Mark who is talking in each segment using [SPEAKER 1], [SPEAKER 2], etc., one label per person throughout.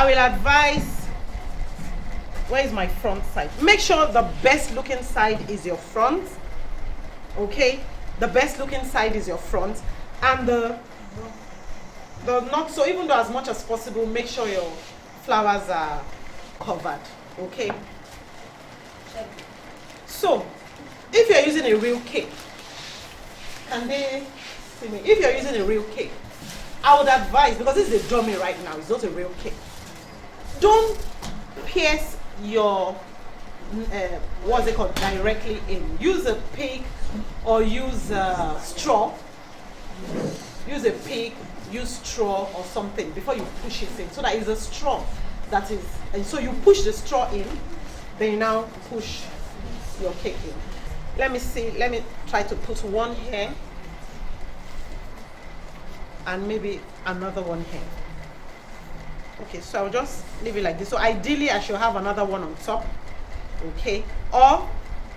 [SPEAKER 1] I will advise, where is my front side? Make sure the best looking side is your front. Okay, the best looking side is your front, and the not so, even though as much as possible, make sure your flowers are covered. Okay, so if you're using a real cake, can they see me? If you're using a real cake, I would advise, because this is a dummy right now, it's not a real cake, don't pierce your what's it called, directly in. Use a pick or use a straw. Use a pick, use straw or something before you push it in, so that it's a straw that is, and so you push the straw in, then you now push your cake in. Let me see, let me try to put one here and maybe another one here. Okay, so I'll just leave it like this. So ideally I should have another one on top. Okay, or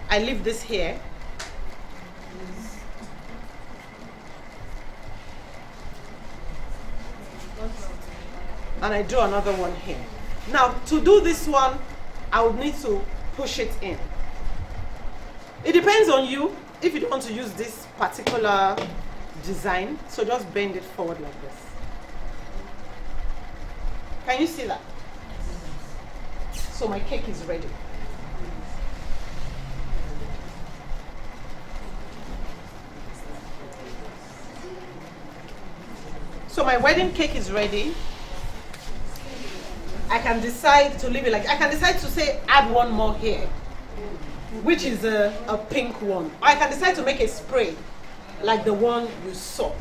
[SPEAKER 1] I leave this here. And I do another one here. Now, to do this one, I would need to push it in. It depends on you if you don't want to use this particular design. So just bend it forward like this. Can you see that? So my cake is ready. So my wedding cake is ready. I can decide to leave it like, I can decide to say add one more here, which is a pink one. Or I can decide to make a spray like the one you saw.